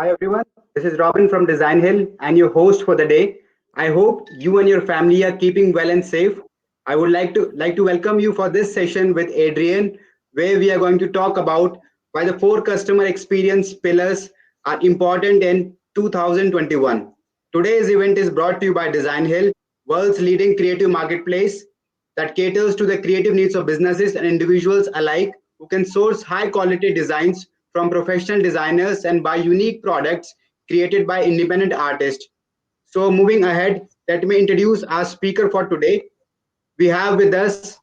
Hi everyone, this is Robin from Designhill and your host for the day. I hope you and your family are keeping well and safe. I would like to welcome you for this session with Adrian, where we are going to talk about why the four customer experience pillars are important in 2021. Today's event is brought to you by Designhill, world's leading creative marketplace that caters to the creative needs of businesses and individuals alike who can source high quality designs from professional designers and buy unique products created by independent artists. So, moving ahead, let me introduce our speaker for today. We have with us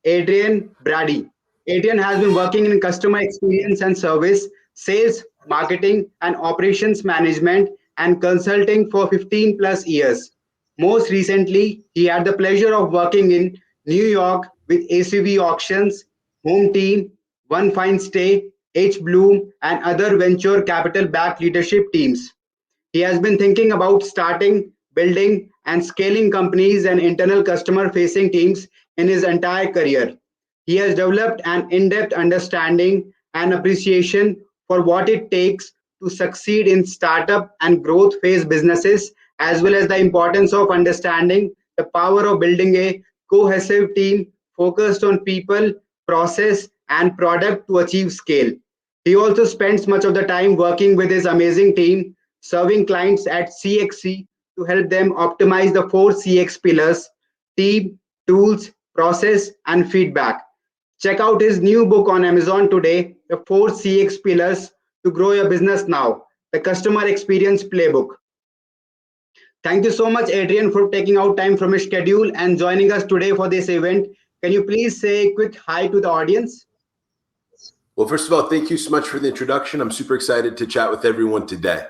Adrian Brady. Adrian has been working in customer experience and service, sales, marketing, and operations management and consulting for 15 plus years. Most recently, he had the pleasure of working in New York with ACV Auctions, Home Team, One Fine Stay, H. Bloom, and other venture capital backed leadership teams. He has been thinking about starting, building, and scaling companies and internal customer facing teams in his entire career. He has developed an in depth understanding and appreciation for what it takes to succeed in startup and growth phase businesses, as well as the importance of understanding the power of building a cohesive team focused on people, process, and product to achieve scale. He also spends much of the time working with his amazing team, serving clients at CXC to help them optimize the four CX pillars: team, tools, process, and feedback. Check out his new book on Amazon today, The Four CX Pillars to Grow Your Business Now, the Customer Experience Playbook. Thank you so much, Adrian, for taking out time from your schedule and joining us today for this event. Can you please say a quick hi to the audience? Well, first of all, thank you so much for the introduction. I'm super excited to chat with everyone today.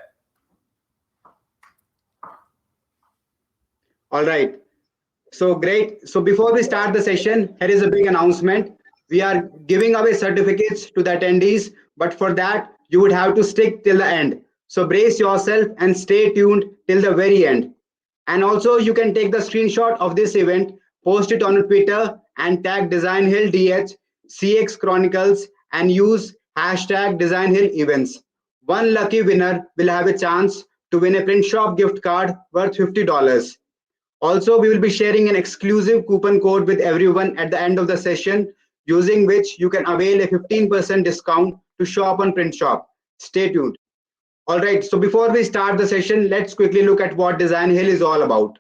All right. So great. So before we start the session, here is a big announcement. We are giving away certificates to the attendees, but for that, you would have to stick till the end. So brace yourself and stay tuned till the very end. And also, you can take the screenshot of this event, post it on Twitter, and tag Designhill DH, CX Chronicles, and use hashtag Designhill Events. One lucky winner will have a chance to win a print shop gift card worth $50. Also, we will be sharing an exclusive coupon code with everyone at the end of the session, using which you can avail a 15% discount to shop on Print Shop. Stay tuned. All right, so before we start the session, let's quickly look at what Design Hill is all about.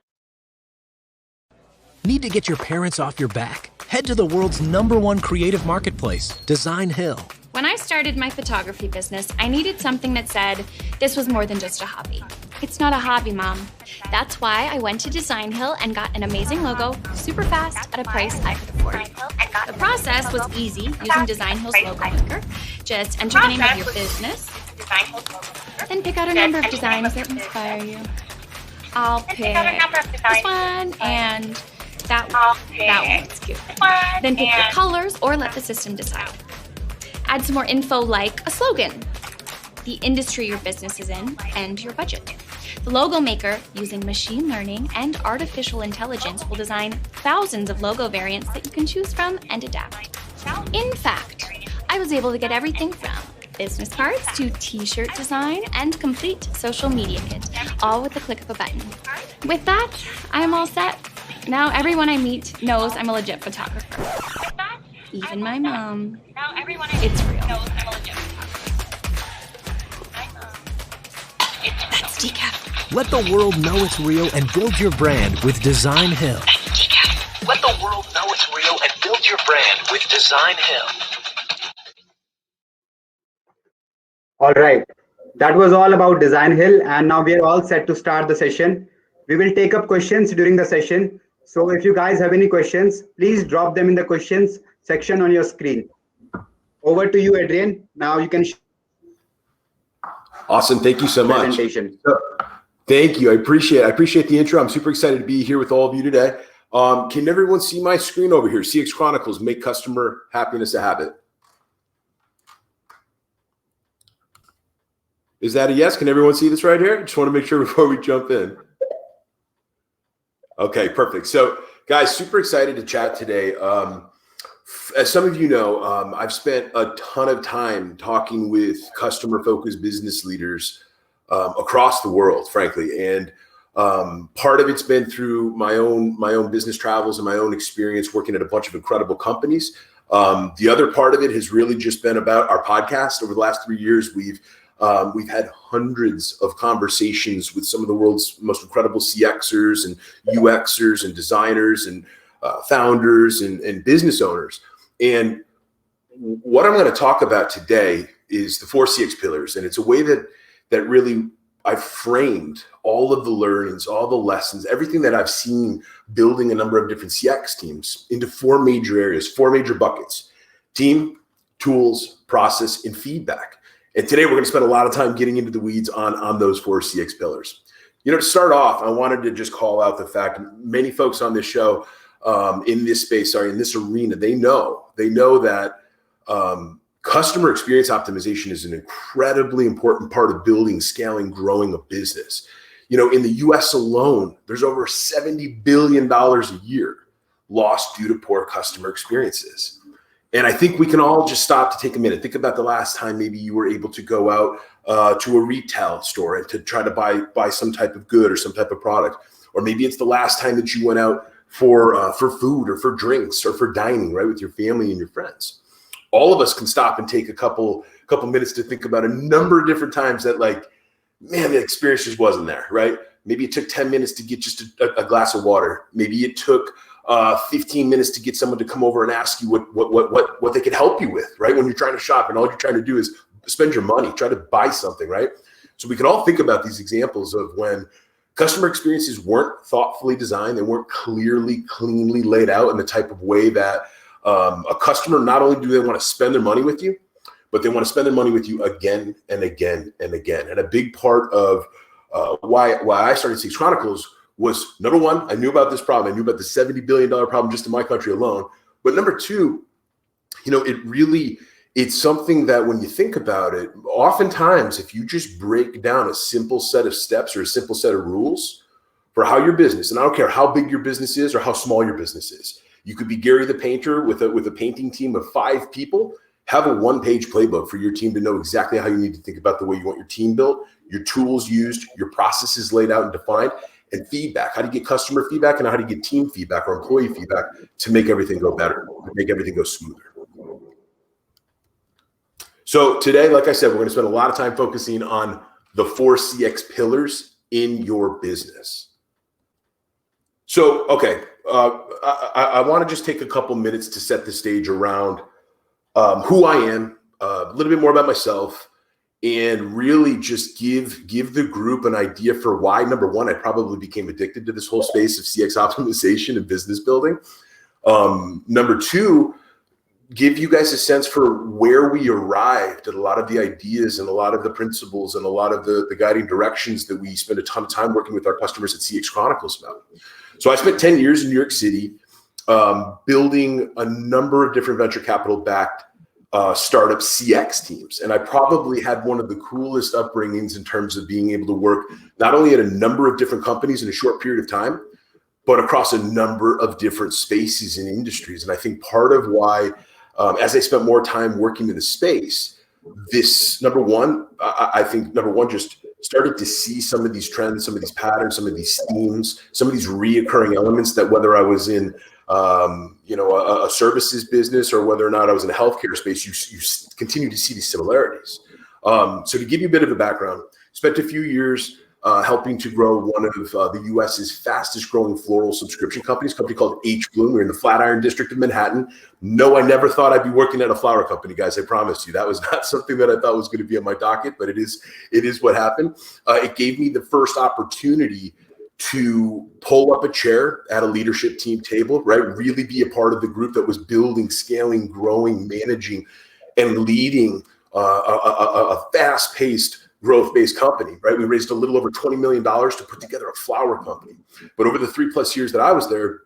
Need to get your parents off your back? Head to the world's #1 creative marketplace, Designhill. When I started my photography business, I needed something that said this was more than just a hobby. It's not a hobby, Mom. That's why I went to Designhill and got an amazing logo super fast at a price I could afford. The process was easy using Designhill's logo maker. Just enter the name of your business, then pick out a number of designs that inspire you. I'll pick this one and that one's cute. Then pick your colors or let the system decide. Add some more info like a slogan, the industry your business is in, and your budget. The logo maker, using machine learning and artificial intelligence, will design thousands of logo variants that you can choose from and adapt. In fact, I was able to get everything from business cards to t-shirt design and complete social media kit, all with the click of a button. With that, I'm all set. Now everyone I meet knows I'm a legit photographer. Even my mom. It's real. That's decaf. Let the world know it's real and build your brand with Designhill. Let the world know it's real and build your brand with Designhill. All right, that was all about Design Hill, and now we are all set to start the session. We will take up questions during the session. So if you guys have any questions, please drop them in the questions section on your screen. Over to you, Adrian. Now you can Awesome. Thank you so much. presentation. Thank you. I appreciate the intro. I'm super excited to be here with all of you today. Can everyone see my screen over here? CX Chronicles, make customer happiness a habit. Is that a yes? Can everyone see this right here? Just want to make sure before we jump in. Okay, perfect. So guys, super excited to chat today. As some of you know, I've spent a ton of time talking with customer-focused business leaders across the world, frankly. And part of it's been through my own business travels and my own experience working at a bunch of incredible companies. The other part of it has really just been about our podcast. Over the last 3 years, we've had hundreds of conversations with some of the world's most incredible CXers and UXers and designers and founders and business owners. And what I'm going to talk about today is the 4 CX pillars. And it's a way that really I've framed all of the learnings, all the lessons, everything that I've seen building a number of different CX teams into 4 major areas, 4 major buckets: team, tools, process, and feedback. And today we're going to spend a lot of time getting into the weeds on those 4 CX pillars. To start off, I wanted to just call out the fact many folks on this show in this space, in this arena, they know that customer experience optimization is an incredibly important part of building, scaling, growing a business. In the US alone, there's over $70 billion a year lost due to poor customer experiences. And I think we can all just stop to take a minute. Think about the last time maybe you were able to go out to a retail store and to try to buy some type of good or some type of product. Or maybe it's the last time that you went out for food or for drinks or for dining, right, with your family and your friends. All of us can stop and take a couple minutes to think about a number of different times that, man, the experience just wasn't there, right? Maybe it took 10 minutes to get just a glass of water. Maybe it took 15 minutes to get someone to come over and ask you what they could help you with, right? When you're trying to shop and all you're trying to do is spend your money, try to buy something, right? So we can all think about these examples of when customer experiences weren't thoughtfully designed, they weren't clearly, cleanly laid out in the type of way that a customer, not only do they want to spend their money with you, but they want to spend their money with you again and again and again. And a big part of why I started CX Chronicles was, number one, I knew about this problem. I knew about the $70 billion problem just in my country alone. But number two, it's something that when you think about it, oftentimes if you just break down a simple set of steps or a simple set of rules for how your business, and I don't care how big your business is or how small your business is, you could be Gary the painter with a painting team of 5 people, have a 1-page playbook for your team to know exactly how you need to think about the way you want your team built, your tools used, your processes laid out and defined, and feedback. How do you get customer feedback and how do you get team feedback or employee feedback to make everything go better, to make everything go smoother. So today, like I said, we're going to spend a lot of time focusing on the 4 CX pillars in your business. So, okay. I want to just take a couple minutes to set the stage around who I am, a little bit more about myself, and really just give the group an idea for why, number one, I probably became addicted to this whole space of CX optimization and business building. Number two, give you guys a sense for where we arrived at a lot of the ideas and a lot of the principles and a lot of the guiding directions that we spend a ton of time working with our customers at CX Chronicles about. So I spent 10 years in New York City building a number of different venture capital-backed startup CX teams. And I probably had one of the coolest upbringings in terms of being able to work not only at a number of different companies in a short period of time, but across a number of different spaces and industries. And I think part of why, as I spent more time working in the space, this, number one, just started to see some of these trends, some of these patterns, some of these themes, some of these reoccurring elements that whether I was in, a services business or whether or not I was in a healthcare space, you continue to see these similarities. So to give you a bit of a background, spent a few years helping to grow one of the US's fastest growing floral subscription companies, a company called H Bloom. We're in the Flatiron District of Manhattan. No, I never thought I'd be working at a flower company, guys. I promise you. That was not something that I thought was going to be on my docket, but it is what happened. It gave me the first opportunity to pull up a chair at a leadership team table, right? Really be a part of the group that was building, scaling, growing, managing, and leading a fast-paced growth-based company, right? We raised a little over $20 million to put together a flower company. But over the 3+ years that I was there,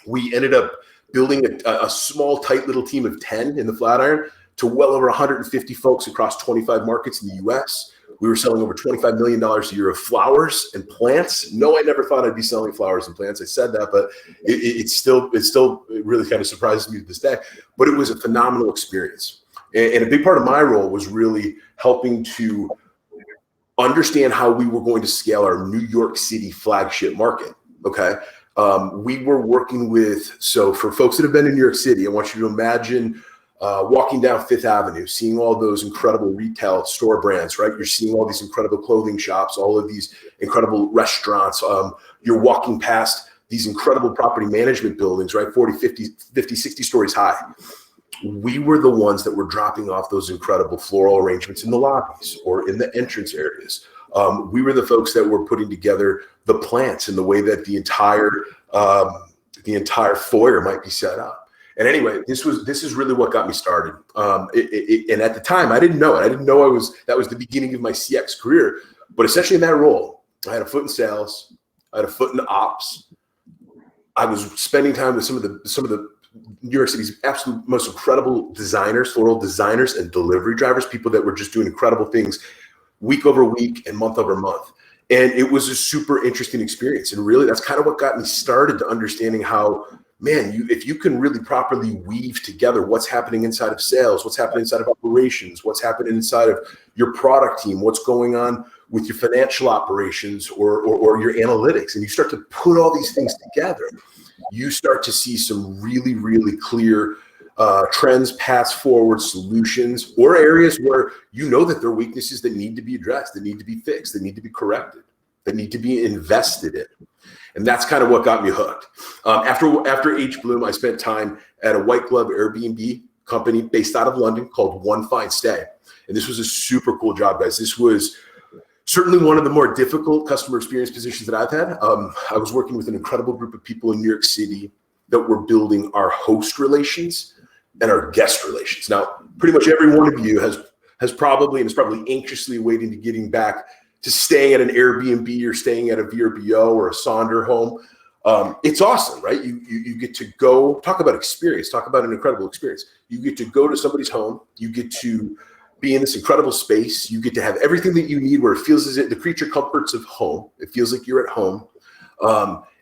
we ended up building a small, tight little team of 10 in the Flatiron to well over 150 folks across 25 markets in the US. We were selling over $25 million a year of flowers and plants. No, I never thought I'd be selling flowers and plants. I said that, but it still really kind of surprises me to this day. But it was a phenomenal experience. And a big part of my role was really helping to understand how we were going to scale our New York City flagship market. Okay. We were working with, so for folks that have been in New York City, I want you to imagine walking down Fifth Avenue, seeing all those incredible retail store brands, right? You're seeing all these incredible clothing shops, all of these incredible restaurants. You're walking past these incredible property management buildings, right? 40, 50, 60 stories high. We were the ones that were dropping off those incredible floral arrangements in the lobbies or in the entrance areas. We were the folks that were putting together the plants in the way that the entire foyer might be set up. And anyway, this is really what got me started. And at the time, I didn't know it. I didn't know that was the beginning of my CX career. But essentially in that role, I had a foot in sales, I had a foot in ops. I was spending time with some of the New York City's absolute most incredible designers, floral designers and delivery drivers, people that were just doing incredible things week over week and month over month. And it was a super interesting experience. And really, that's kind of what got me started to understanding how, man, if you can really properly weave together what's happening inside of sales, what's happening inside of operations, what's happening inside of your product team, what's going on with your financial operations or your analytics, and you start to put all these things together, you start to see some really, really clear trends, paths forward, solutions, or areas where you know that there are weaknesses that need to be addressed, that need to be fixed, that need to be corrected, that need to be invested in. And that's kind of what got me hooked. After H Bloom, I spent time at a white glove Airbnb company based out of London called One Fine Stay. And this was a super cool job, guys. This was certainly one of the more difficult customer experience positions that I've had. I was working with an incredible group of people in New York City that were building our host relations and our guest relations. Now, pretty much every one of you has probably and is probably anxiously waiting to getting back to staying at an Airbnb or staying at a VRBO or a Sonder home. It's awesome, right? You get to go, talk about experience, talk about an incredible experience. You get to go to somebody's home. You get to be in this incredible space. You get to have everything that you need where it feels as if the creature comforts of home. It feels like you're at home.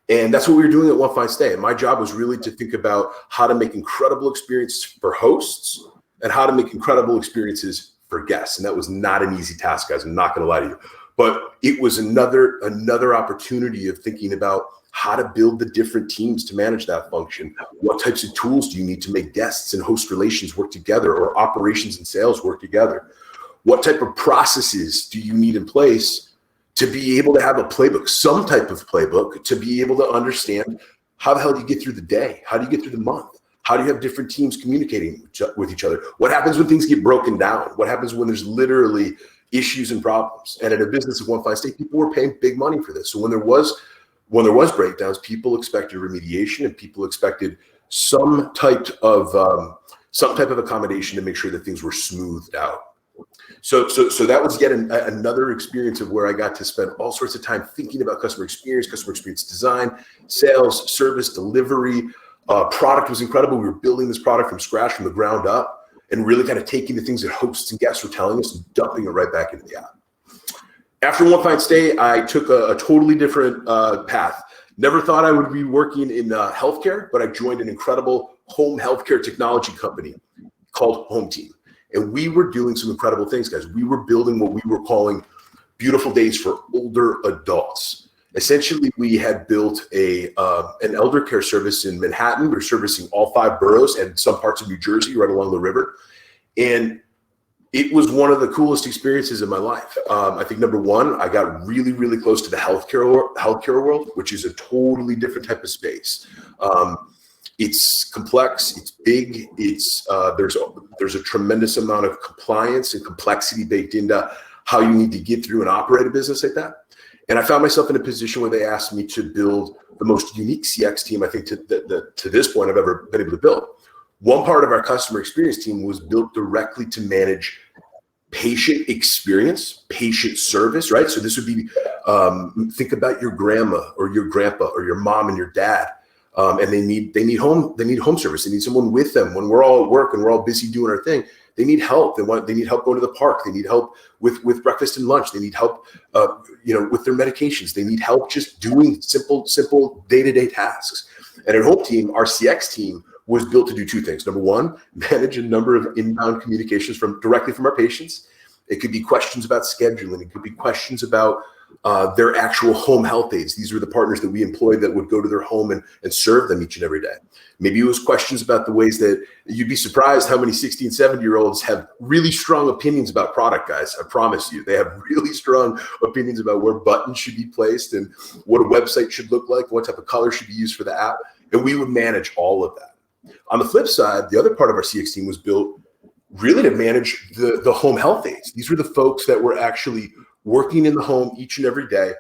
And that's what we were doing at One Fine Stay. And my job was really to think about how to make incredible experiences for hosts and how to make incredible experiences for guests. And that was not an easy task, guys. I'm not going to lie to you. But it was another opportunity of thinking about how to build the different teams to manage that function. What types of tools do you need to make guests and host relations work together or operations and sales work together? What type of processes do you need in place to be able to have a playbook, some type of playbook, to be able to understand how the hell do you get through the day? How do you get through the month? How do you have different teams communicating with each other? What happens when things get broken down? What happens when there's literally issues and problems? And in a business of One Fine Stay, people were paying big money for this. So when there was breakdowns, people expected remediation and people expected some type of accommodation to make sure that things were smoothed out. So that was yet another experience of where I got to spend all sorts of time thinking about customer experience design, sales, service, delivery. Product was incredible. We were building this product from scratch, from the ground up, and really kind of taking the things that hosts and guests were telling us and dumping it right back into the app. After One Fine Stay, I took a totally different path. Never thought I would be working in healthcare, but I joined an incredible home healthcare technology company called Home Team. And we were doing some incredible things, guys. We were building what we were calling beautiful days for older adults. Essentially, we had built an elder care service in Manhattan. We were servicing all 5 boroughs and some parts of New Jersey right along the river. And it was one of the coolest experiences in my life. I think number one, I got really, really close to the healthcare world, which is a totally different type of space. It's complex, it's big, there's a tremendous amount of compliance and complexity baked into how you need to get through and operate a business like that. And I found myself in a position where they asked me to build the most unique CX team I think to this point I've ever been able to build. One part of our customer experience team was built directly to manage patient experience, patient service, right? So this would be, think about your grandma or your grandpa or your mom and your dad. And they need home service. They need someone with them when we're all at work and we're all busy doing our thing. They need help. They need help going to the park. They need help with breakfast and lunch. They need help, with their medications. They need help just doing simple day-to-day tasks. And at Home Team, our CX team was built to do 2 things. Number one, manage a number of inbound communications directly from our patients. It could be questions about scheduling. It could be questions about their actual home health aides. These were the partners that we employed that would go to their home and serve them each and every day. Maybe it was questions about the ways that you'd be surprised how many 16, 17-year-olds have really strong opinions about product, guys. I promise you, they have really strong opinions about where buttons should be placed and what a website should look like, what type of color should be used for the app. And we would manage all of that. On the flip side, the other part of our CX team was built really to manage the home health aides. These were the folks that were actually working in the home each and every day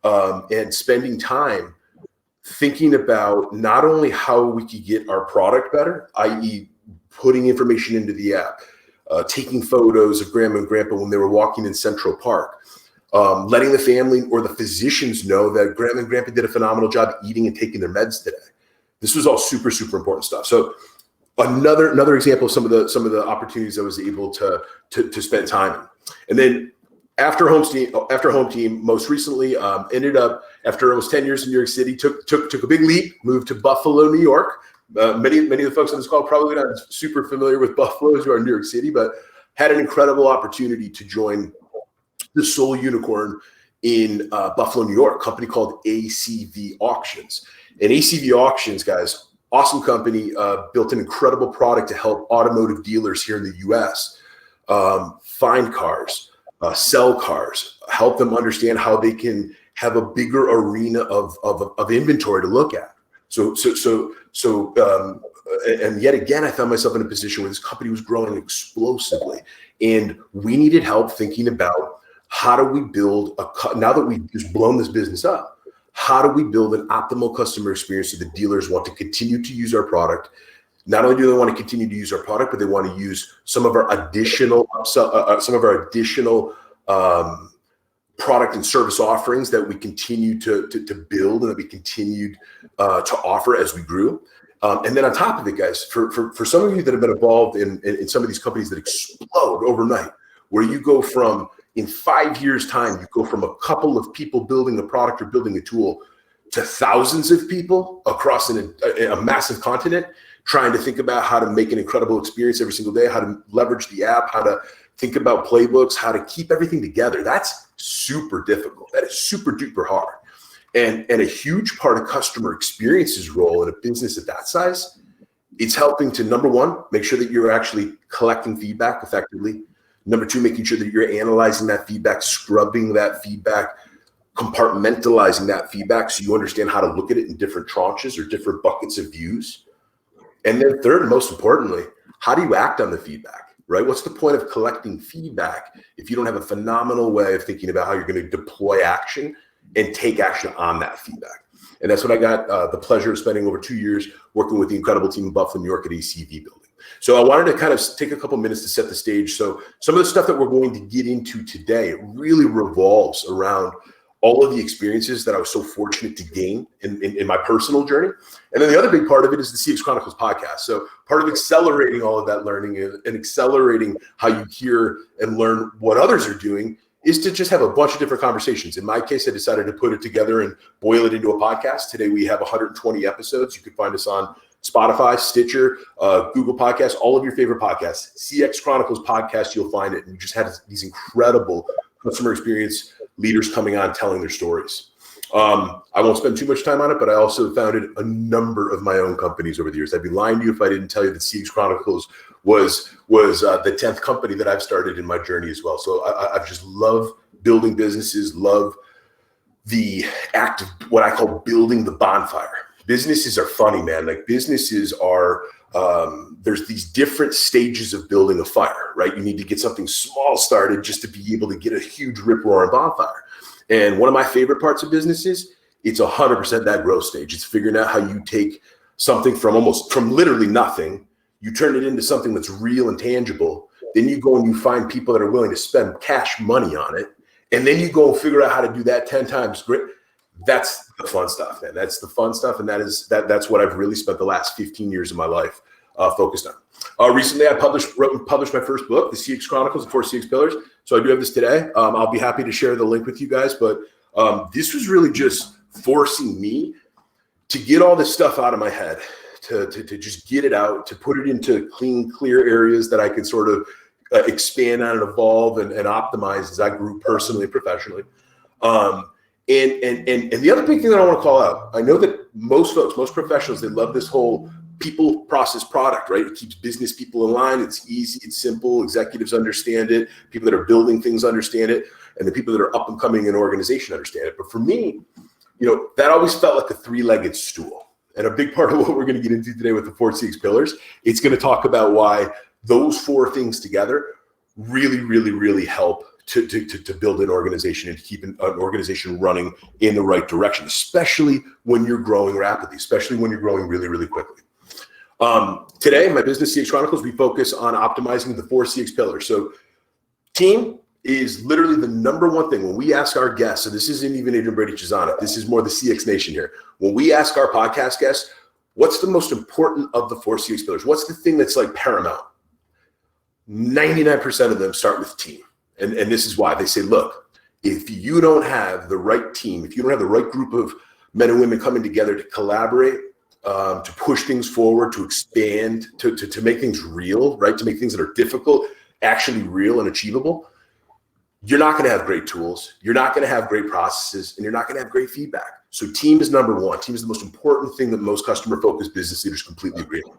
and spending time thinking about not only how we could get our product better, i.e. putting information into the app, taking photos of grandma and grandpa when they were walking in Central Park, letting the family or the physicians know that grandma and grandpa did a phenomenal job eating and taking their meds today. This was all super, super important stuff. So another example of some of the opportunities I was able to spend time in. And then after home team, most recently ended up after almost 10 years in New York City, took a big leap, moved to Buffalo, New York. Many of the folks on this call probably not super familiar with Buffalo as you are in New York City, but had an incredible opportunity to join the sole unicorn in Buffalo, New York, a company called ACV Auctions. And ACV Auctions, guys, awesome company, built an incredible product to help automotive dealers here in the U.S. Find cars, sell cars, help them understand how they can have a bigger arena of inventory to look at. And yet again, I found myself in a position where this company was growing explosively, and we needed help thinking about how do we build now that we've just blown this business up, how do we build an optimal customer experience so the dealers want to continue to use our product? Not only do they want to continue to use our product, but they want to use some of our additional product and service offerings that we continue to build and that we continued to offer as we grew. And then on top of it, guys, for some of you that have been involved in some of these companies that explode overnight, where you go from, in 5 years' time, you go from a couple of people building a product or building a tool to thousands of people across a massive continent, trying to think about how to make an incredible experience every single day, how to leverage the app, how to think about playbooks, how to keep everything together. That's super difficult. That is super duper hard. And a huge part of customer experience's role in a business of that size, it's helping to, number one, make sure that you're actually collecting feedback effectively. Number two, making sure that you're analyzing that feedback, scrubbing that feedback, compartmentalizing that feedback so you understand how to look at it in different tranches or different buckets of views. And then third, and most importantly, how do you act on the feedback, right? What's the point of collecting feedback if you don't have a phenomenal way of thinking about how you're going to deploy action and take action on that feedback? And that's what I got the pleasure of spending over 2 years working with the incredible team in Buffalo, New York at ACV building. So I wanted to kind of take a couple minutes to set the stage. So some of the stuff that we're going to get into today really revolves around all of the experiences that I was so fortunate to gain in my personal journey. And then the other big part of it is the CX Chronicles podcast. So part of accelerating all of that learning and accelerating how you hear and learn what others are doing is to just have a bunch of different conversations. In my case, I decided to put it together and boil it into a podcast. Today, we have 120 episodes. You can find us on Spotify, Stitcher, Google Podcasts, all of your favorite podcasts. CX Chronicles podcast, you'll find it. And we just had these incredible customer experience leaders coming on telling their stories. I won't spend too much time on it, but I also founded a number of my own companies over the years. I'd be lying to you if I didn't tell you that CX Chronicles was the 10th company that I've started in my journey as well. So I've just loved building businesses, love the act of what I call building the bonfire. Businesses are funny, man. Like businesses are, there's these different stages of building a fire, right? You need to get something small started just to be able to get a huge rip-roaring bonfire. And one of my favorite parts of business is it's 100% that growth stage. It's figuring out how you take something from literally nothing, you turn it into something that's real and tangible. Then you go and you find people that are willing to spend cash money on it. And then you go and figure out how to do that 10 times great. That's the fun stuff, man. That's the fun stuff. And that's what I've really spent the last 15 years of my life focused on. Recently, I published my first book, The CX Chronicles, The 4 CX Pillars. So I do have this today. I'll be happy to share the link with you guys. But this was really just forcing me to get all this stuff out of my head, to just get it out, to put it into clean, clear areas that I could sort of expand on and evolve and optimize as I grew personally and professionally. And the other big thing that I want to call out, I know that most folks, most professionals, they love this whole people, process, product, right? It keeps business people in line. It's easy, it's simple. Executives understand it. People that are building things understand it. And the people that are up and coming in an organization understand it. But for me, that always felt like a three-legged stool. And a big part of what we're going to get into today with the 4 CX pillars, it's going to talk about why those 4 things together really, really, really help to build an organization and to keep an organization running in the right direction, especially when you're growing rapidly, especially when you're growing really, really quickly. Today, in my Business CX Chronicles, we focus on optimizing the 4 CX pillars. So team is literally the number one thing when we ask our guests. So this isn't even Adrian Brady-Cesana. This is more the CX Nation here. When we ask our podcast guests, what's the most important of the 4 CX pillars? What's the thing that's like paramount? 99% of them start with team. And this is why they say, look, if you don't have the right team, if you don't have the right group of men and women coming together to collaborate, to push things forward, to expand, to make things real, right? To make things that are difficult actually real and achievable, you're not going to have great tools. You're not going to have great processes, and you're not going to have great feedback. So team is number one. Team is the most important thing that most customer-focused business leaders completely agree on.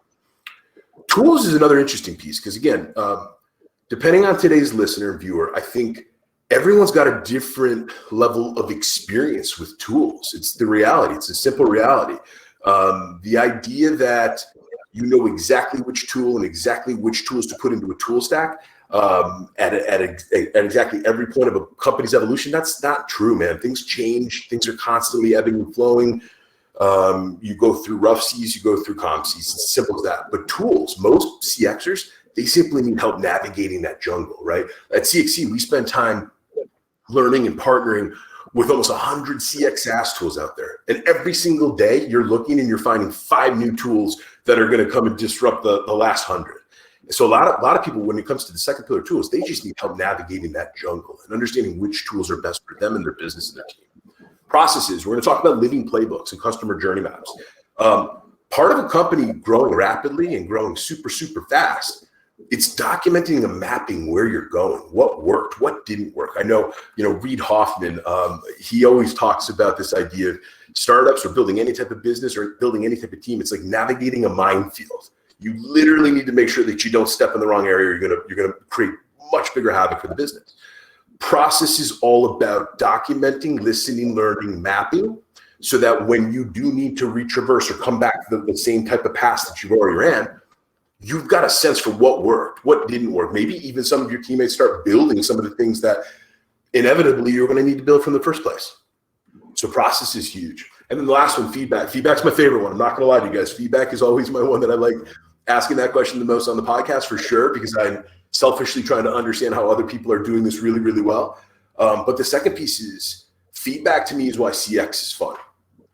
Tools is another interesting piece because, again, depending on today's listener and viewer, I think everyone's got a different level of experience with tools. It's the reality. It's a simple reality. The idea that you know exactly which tool and exactly which tools to put into a tool stack at exactly every point of a company's evolution, that's not true, man. Things change. Things are constantly ebbing and flowing. You go through rough seas, you go through calm seas. It's as simple as that. But tools, most CXers, they simply need help navigating that jungle, right? At CXC, we spend time learning and partnering with almost 100 CX SaaS tools out there. And every single day, you're looking and you're finding 5 new tools that are going to come and disrupt the last 100. So a lot of people, when it comes to the second pillar tools, they just need help navigating that jungle and understanding which tools are best for them and their business and their team. Processes, we're going to talk about living playbooks and customer journey maps. Part of a company growing rapidly and growing super, super fast, it's documenting and mapping where you're going, what worked, what didn't work. I know, Reid Hoffman, he always talks about this idea of startups or building any type of business or building any type of team. It's like navigating a minefield. You literally need to make sure that you don't step in the wrong area. You're gonna create much bigger havoc for the business. Process is all about documenting, listening, learning, mapping, so that when you do need to retraverse or come back to the same type of path that you've already ran, you've got a sense for what worked, what didn't work. Maybe even some of your teammates start building some of the things that inevitably you're going to need to build from the first place. So process is huge. And then the last one, feedback. Feedback's my favorite one. I'm not going to lie to you guys. Feedback is always my one that I like asking that question the most on the podcast, for sure, because I'm selfishly trying to understand how other people are doing this really, really well. But the second piece is feedback to me is why CX is fun.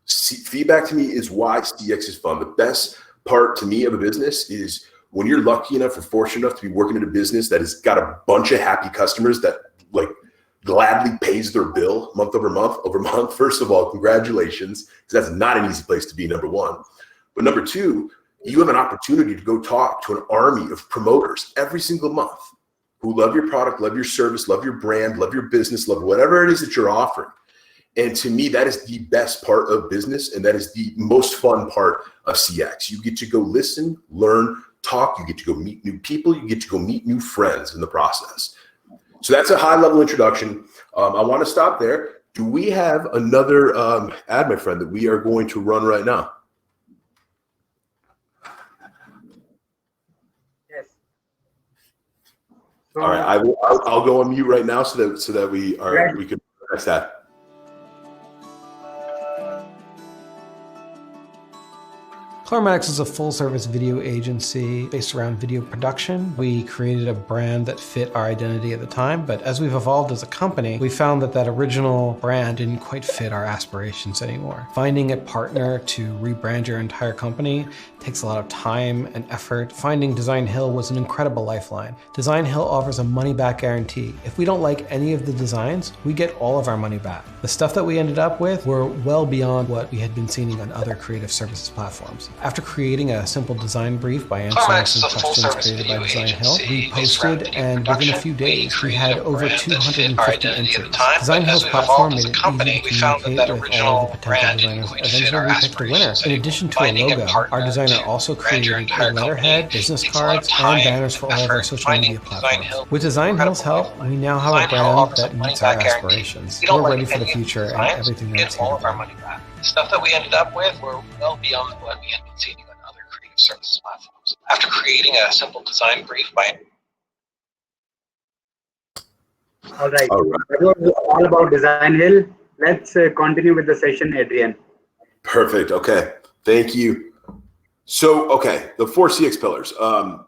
Feedback to me is why CX is fun. The best part to me of a business is when you're lucky enough or fortunate enough to be working in a business that has got a bunch of happy customers that like gladly pays their bill month over month. First of all, congratulations, because that's not an easy place to be, number one. But number two, you have an opportunity to go talk to an army of promoters every single month who love your product, love your service, love your brand, love your business, love whatever it is that you're offering. And to me, that is the best part of business, and that is the most fun part of CX. You get to go listen, learn, talk. You get to go meet new people. You get to go meet new friends in the process. So that's a high-level introduction. I want to stop there. Do we have another ad, my friend, that we are going to run right now? Yes. All right, I'll go on mute right now so that we can next that. Claremax is a full-service video agency based around video production. We created a brand that fit our identity at the time, but as we've evolved as a company, we found that original brand didn't quite fit our aspirations anymore. Finding a partner to rebrand your entire company takes a lot of time and effort. Finding Designhill was an incredible lifeline. Designhill offers a money-back guarantee. If we don't like any of the designs, we get all of our money back. The stuff that we ended up with were well beyond what we had been seeing on other creative services platforms. After creating a simple design brief by answering CarMax some is a questions full-service created by video Designhill, agency we based around posted, video and within a few production. We days, we had created a over brand that fit 250 our identity at the entries. time, but as Designhill's we've platform evolved made as a it company, easy to we found that communicate with all of the original potential brand didn't designers. really fit Eventually, our we picked the winner. aspirations In anymore. addition to a Finding logo, our designer also brand your created a entire letterhead, company business takes a lot of cards, and time, banners for all of our effort. social Finding media platforms. Designhill With Designhill's incredible help, way. we now have a Designhill brand offers that a meets our money-back guarantee. aspirations. We don't We're like ready for the any of future and designs. everything We that's get here all to of our come. money back. The stuff that we ended up with were well beyond what we had been seeing on other creative services platforms. After creating a simple design brief by All right. All right. That was all about Design Hill. Let's continue with the session, Adrian. Perfect. Okay. Thank you. So, okay, the 4CX pillars. I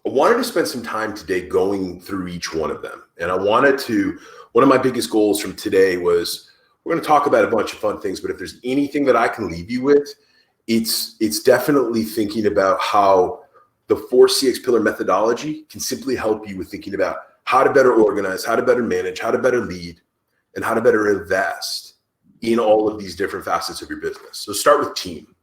wanted to spend some time today going through each one of them. And one of my biggest goals from today was we're going to talk about a bunch of fun things, but if there's anything that I can leave you with, it's definitely thinking about how the 4CX pillar methodology can simply help you with thinking about how to better organize, how to better manage, how to better lead, and how to better invest in all of these different facets of your business. So start with team.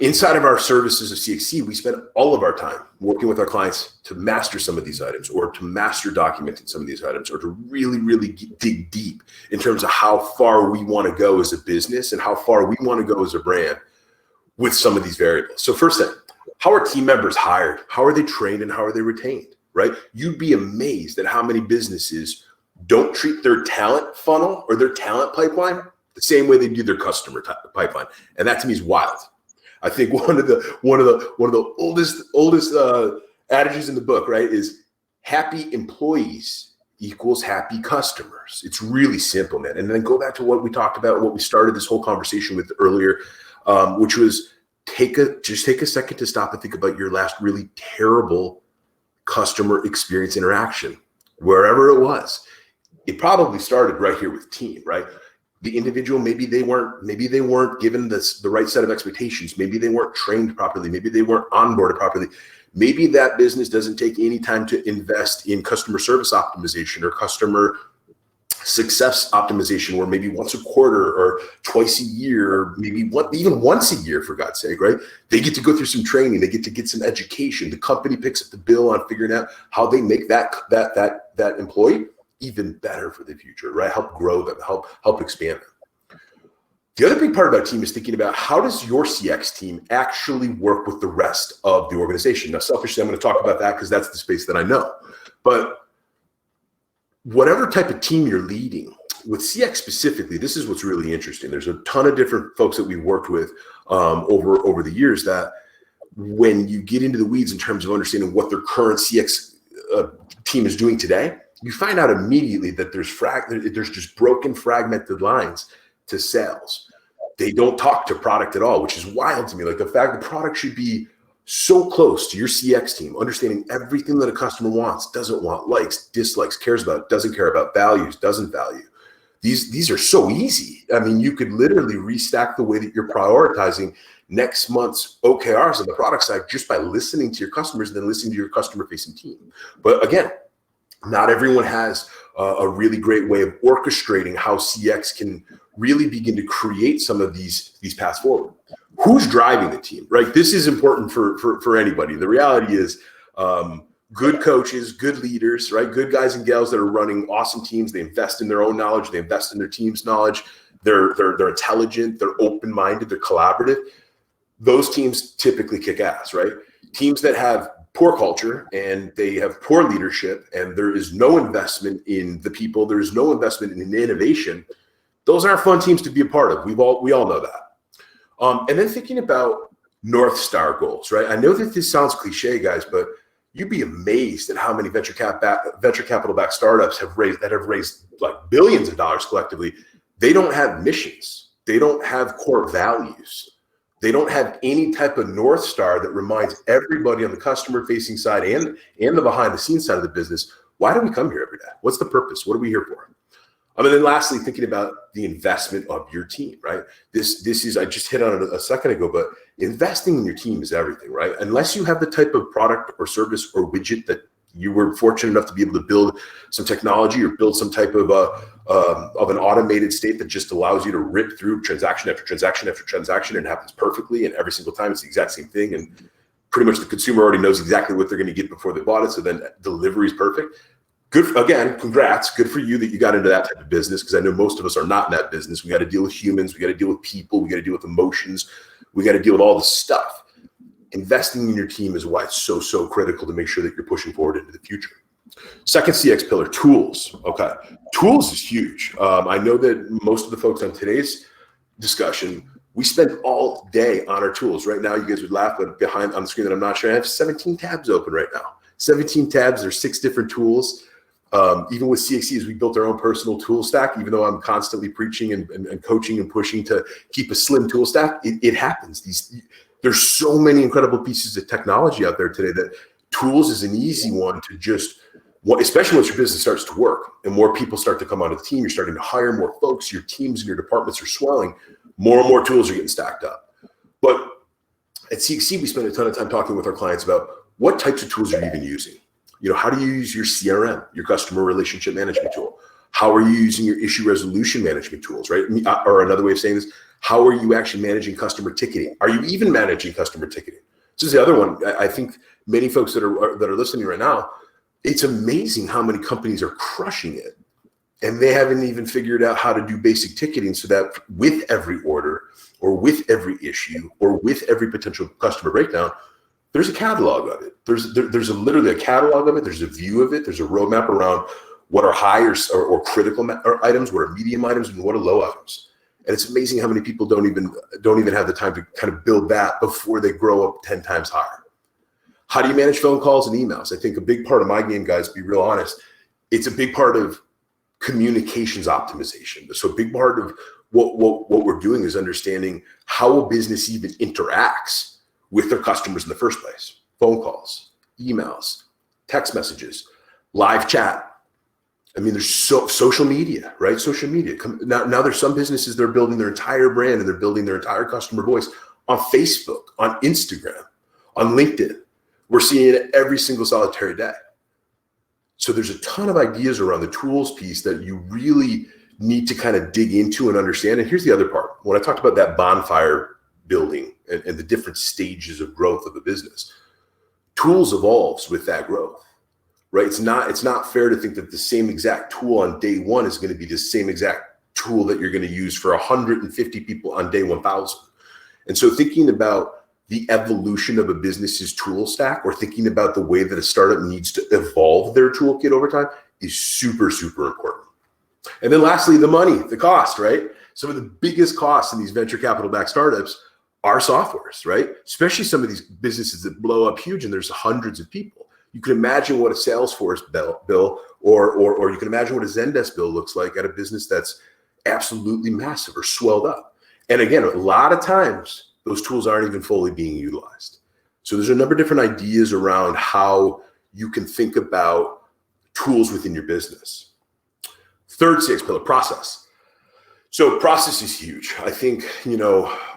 Inside of our services of CXC, we spend all of our time working with our clients to master some of these items, or to master documenting some of these items, or to really, really dig deep in terms of how far we want to go as a business and how far we want to go as a brand with some of these variables. So first thing, how are team members hired? How are they trained and how are they retained, right? You'd be amazed at how many businesses don't treat their talent funnel or their talent pipeline the same way they do their customer pipeline. And that to me is wild. I think one of the oldest adages in the book, right, is happy employees equals happy customers. It's really simple, man. And then go back to what we talked about, what we started this whole conversation with earlier, which was just take a second to stop and think about your last really terrible customer experience interaction, wherever it was. It probably started right here with team, right? The individual, maybe they weren't given the right set of expectations. Maybe they weren't trained properly. Maybe they weren't onboarded properly. Maybe that business doesn't take any time to invest in customer service optimization or customer success optimization, where maybe once a quarter or twice a year, or maybe even once a year, for God's sake, right? They get to go through some training. They get to get some education. The company picks up the bill on figuring out how they make that employee even better for the future, right? Help grow them, help expand them. The other big part about team is thinking about how does your CX team actually work with the rest of the organization. Now, selfishly, I'm going to talk about that because that's the space that I know. But whatever type of team you're leading, with CX specifically, this is what's really interesting. There's a ton of different folks that we've worked with over the years that when you get into the weeds in terms of understanding what their current CX team is doing today, you find out immediately that there's just broken, fragmented lines to sales. They don't talk to product at all, which is wild to me. Like the fact the product should be so close to your CX team, understanding everything that a customer wants, doesn't want, likes, dislikes, cares about, doesn't care about, values, doesn't value. These are so easy. I mean, you could literally restack the way that you're prioritizing next month's OKRs on the product side just by listening to your customers and then listening to your customer-facing team. But again, not everyone has a really great way of orchestrating how CX can really begin to create some of these paths forward. Who's driving the team, right? This is important for anybody. The reality is good coaches, good leaders, right? Good guys and gals that are running awesome teams. They invest in their own knowledge. They invest in their team's knowledge. They're intelligent. They're open-minded. They're collaborative. Those teams typically kick ass, right? Teams that have poor culture and they have poor leadership and there is no investment in the people, there is no investment in innovation, those aren't fun teams to be a part of. We all know that. And then thinking about North Star goals, right? I know that this sounds cliche, guys, but you'd be amazed at how many venture capital-backed startups have raised like billions of dollars collectively. They don't have missions. They don't have core values. They don't have any type of North Star that reminds everybody on the customer-facing side and the behind-the-scenes side of the business, why do we come here every day? What's the purpose? What are we here for? And then lastly, thinking about the investment of your team, right? This is, I just hit on it a second ago, but investing in your team is everything, right? Unless you have the type of product or service or widget that You were fortunate enough to be able to build some technology or build some type of an automated state that just allows you to rip through transaction after transaction after transaction, and it happens perfectly. And every single time it's the exact same thing. And pretty much the consumer already knows exactly what they're going to get before they bought it. So then delivery is perfect. Good. Again, congrats. Good for you that you got into that type of business, because I know most of us are not in that business. We got to deal with humans. We got to deal with people. We got to deal with emotions. We got to deal with all the stuff. Investing in your team is why it's so critical to make sure that you're pushing forward into the future. Second CX pillar, tools. Okay. Tools is huge. I know that most of the folks on today's discussion, we spend all day on our tools. Right now, you guys would laugh, but behind on the screen that I'm not sure, I have 17 tabs open right now. 17 tabs. There's 6 different tools. Even with CXCs, we built our own personal tool stack. Even though I'm constantly preaching and coaching and pushing to keep a slim tool stack, it happens. There's so many incredible pieces of technology out there today that tools is an easy one to just, especially once your business starts to work and more people start to come onto the team, you're starting to hire more folks, your teams and your departments are swelling, more and more tools are getting stacked up. But at CXC, we spend a ton of time talking with our clients about what types of tools are you even using. How do you use your CRM, your customer relationship management tool? How are you using your issue resolution management tools, right? Or another way of saying this, how are you actually managing customer ticketing? Are you even managing customer ticketing? This is the other one. I think many folks that are listening right now, it's amazing how many companies are crushing it, and they haven't even figured out how to do basic ticketing so that with every order or with every issue or with every potential customer breakdown, there's a catalog of it. There's literally a catalog of it. There's a view of it. There's a roadmap around what are high or critical items, what are medium items, and what are low items. And it's amazing how many people don't even have the time to kind of build that before they grow up 10 times higher. How do you manage phone calls and emails? I think a big part of my game, guys, to be real honest, it's a big part of communications optimization. So a big part of what we're doing is understanding how a business even interacts with their customers in the first place. Phone calls, emails, text messages, live chat. I mean, there's social media, right? Social media. Now there's some businesses that are building their entire brand and they're building their entire customer voice on Facebook, on Instagram, on LinkedIn. We're seeing it every single solitary day. So there's a ton of ideas around the tools piece that you really need to kind of dig into and understand. And here's the other part. When I talked about that bonfire building and the different stages of growth of the business, tools evolves with that growth, right? It's not fair to think that the same exact tool on day one is going to be the same exact tool that you're going to use for 150 people on day 1,000. And so thinking about the evolution of a business's tool stack, or thinking about the way that a startup needs to evolve their toolkit over time, is super important. And then lastly, the money, the cost, right? Some of the biggest costs in these venture capital backed startups are softwares, right? Especially some of these businesses that blow up huge and there's hundreds of people. You can imagine what a Salesforce bill or you can imagine what a Zendesk bill looks like at a business that's absolutely massive or swelled up. And again, a lot of times those tools aren't even fully being utilized. So there's a number of different ideas around how you can think about tools within your business. Third CX pillar, process. So process is huge. I think,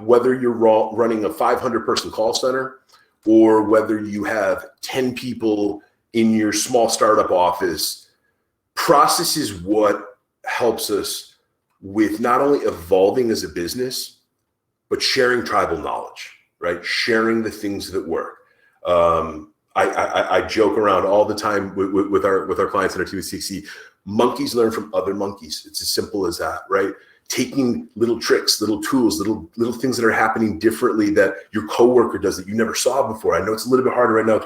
whether you're running a 500-person call center or whether you have 10 people in your small startup office, process is what helps us with not only evolving as a business, but sharing tribal knowledge, right? Sharing the things that work. I joke around all the time with our clients and our team at CXC. Monkeys learn from other monkeys. It's as simple as that, right? Taking little tricks, little tools, little things that are happening differently that your coworker does that you never saw before. I know it's a little bit harder right now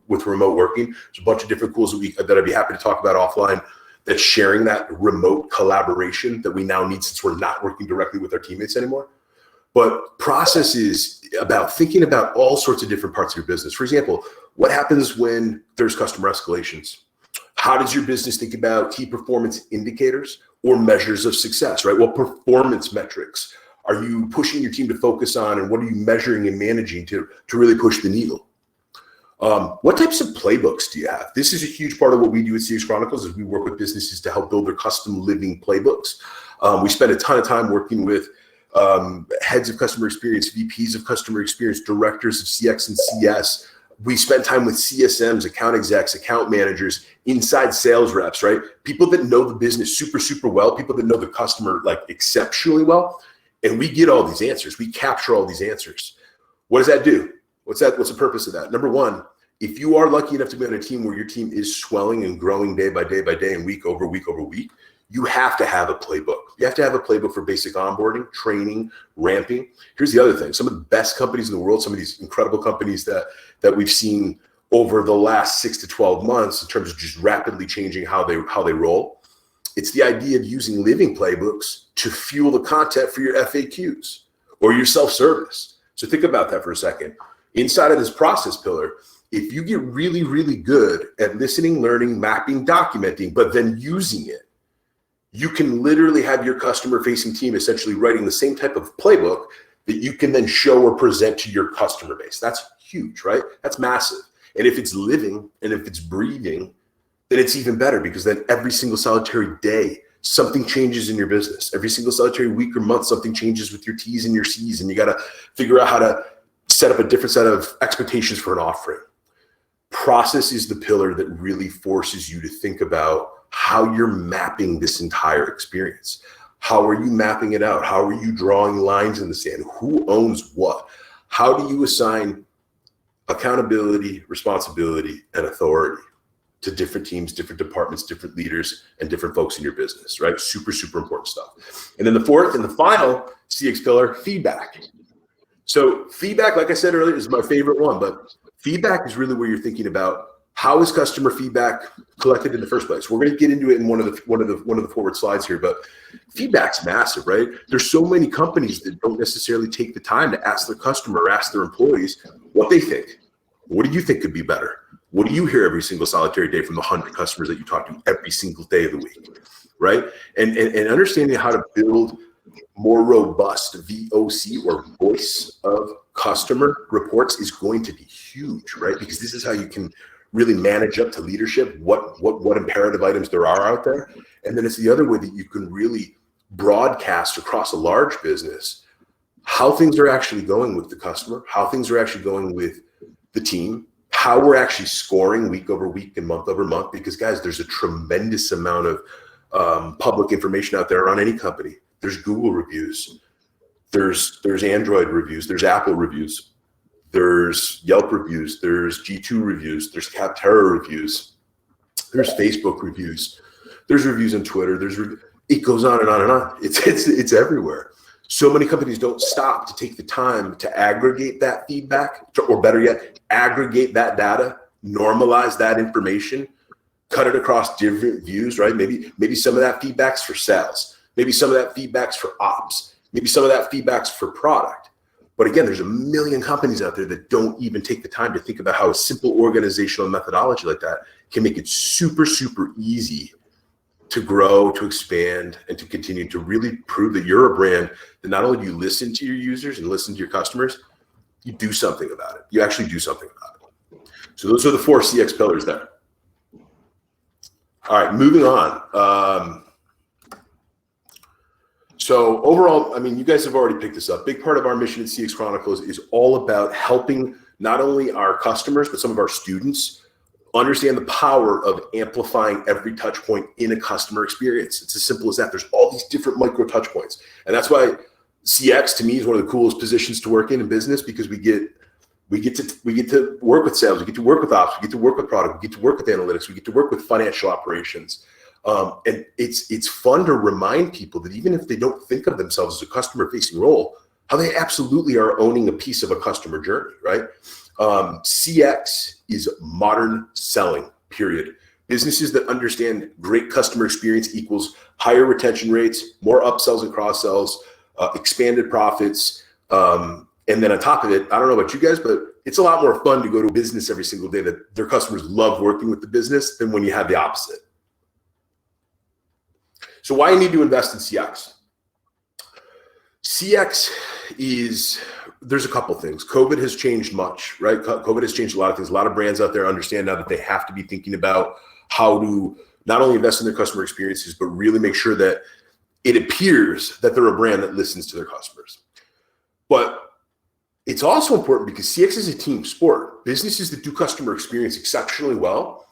with remote working. There's a bunch of different tools that I'd be happy to talk about offline, that's sharing that remote collaboration that we now need since we're not working directly with our teammates anymore. But process is about thinking about all sorts of different parts of your business. For example, what happens when there's customer escalations? How does your business think about key performance indicators or measures of success, right? What performance metrics are you pushing your team to focus on, and what are you measuring and managing to really push the needle? What types of playbooks do you have? This is a huge part of what we do at CX Chronicles, is we work with businesses to help build their custom living playbooks. We spend a ton of time working with heads of customer experience, VPs of customer experience, directors of CX and CS, We spend time with CSMs, account execs, account managers, inside sales reps, right? People that know the business super, super well, people that know the customer like exceptionally well. And we get all these answers. We capture all these answers. What does that do? What's the purpose of that? Number one, if you are lucky enough to be on a team where your team is swelling and growing day by day by day and week over week over week, you have to have a playbook. You have to have a playbook for basic onboarding, training, ramping. Here's the other thing. Some of the best companies in the world, some of these incredible companies that we've seen over the last 6 to 12 months in terms of just rapidly changing how they roll. It's the idea of using living playbooks to fuel the content for your FAQs or your self-service. So think about that for a second. Inside of this process pillar, if you get really, really good at listening, learning, mapping, documenting, but then using it, you can literally have your customer-facing team essentially writing the same type of playbook that you can then show or present to your customer base. That's huge, right? That's massive. And if it's living and if it's breathing, then it's even better, because then every single solitary day, something changes in your business. Every single solitary week or month, something changes with your T's and your C's, and you got to figure out how to set up a different set of expectations for an offering. Process is the pillar that really forces you to think about how you're mapping this entire experience. How are you mapping it out? How are you drawing lines in the sand? Who owns what? How do you assign accountability, responsibility, and authority to different teams, different departments, different leaders, and different folks in your business, right? Super, super important stuff. And then the fourth and the final CX pillar, feedback. So feedback, like I said earlier, is my favorite one, but feedback is really where you're thinking about how is customer feedback collected in the first place. We're going to get into it in one of the forward slides here, but feedback's massive, right? There's so many companies that don't necessarily take the time to ask their customer or ask their employees what they think. What do you think could be better? What do you hear every single solitary day from the 100 customers that you talk to every single day of the week, right? And understanding how to build more robust VOC or voice of customer reports is going to be huge, right? Because this is how you can really manage up to leadership, what imperative items there are out there. And then it's the other way that you can really broadcast across a large business how things are actually going with the customer, how things are actually going with the team, how we're actually scoring week over week and month over month. Because guys, there's a tremendous amount of public information out there on any company. There's Google reviews, there's Android reviews, there's Apple reviews, there's Yelp reviews, there's G2 reviews, there's Capterra reviews, there's Facebook reviews, there's reviews on Twitter, it goes on and on and on. It's everywhere. So many companies don't stop to take the time to aggregate that feedback, or better yet, aggregate that data, normalize that information, cut it across different views, right? Maybe some of that feedback's for sales. Maybe some of that feedback's for ops. Maybe some of that feedback's for product. But again, there's a million companies out there that don't even take the time to think about how a simple organizational methodology like that can make it super, super easy to grow, to expand, and to continue to really prove that you're a brand that not only do you listen to your users and listen to your customers, you do something about it. You actually do something about it. So those are the 4 CX pillars there. All right, moving on. So overall, I mean, you guys have already picked this up. Big part of our mission at CX Chronicles is all about helping not only our customers, but some of our students understand the power of amplifying every touch point in a customer experience. It's as simple as that. There's all these different micro touch points. And that's why CX to me is one of the coolest positions to work in business, because we get to work with sales, we get to work with ops, we get to work with product, we get to work with analytics, we get to work with financial operations. And it's fun to remind people that even if they don't think of themselves as a customer-facing role, how they absolutely are owning a piece of a customer journey, right? CX is modern selling, period. Businesses that understand great customer experience equals higher retention rates, more upsells and cross-sells, expanded profits. And then on top of it, I don't know about you guys, but it's a lot more fun to go to a business every single day that their customers love working with the business than when you have the opposite. So why you need to invest in CX? CX there's a couple things. COVID has changed much, right? COVID has changed a lot of things. A lot of brands out there understand now that they have to be thinking about how to not only invest in their customer experiences, but really make sure that it appears that they're a brand that listens to their customers. But It's also important because CX is a team sport. Businesses that do customer experience exceptionally well,